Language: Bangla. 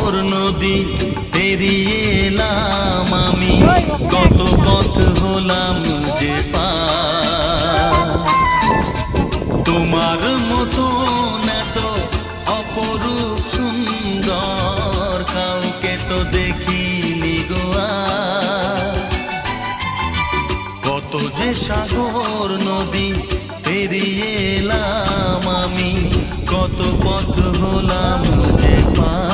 সাগর নদী পেরিয়ে এলাম আমি, কত পথ হলাম যে পার। তোমার মতো এত অপরূপ সুন্দর কাউকে তো দেখিনি গো আর। কত যে সাগর নদী পেরিয়ে এলাম আমি, কত পথ হলাম যে পার।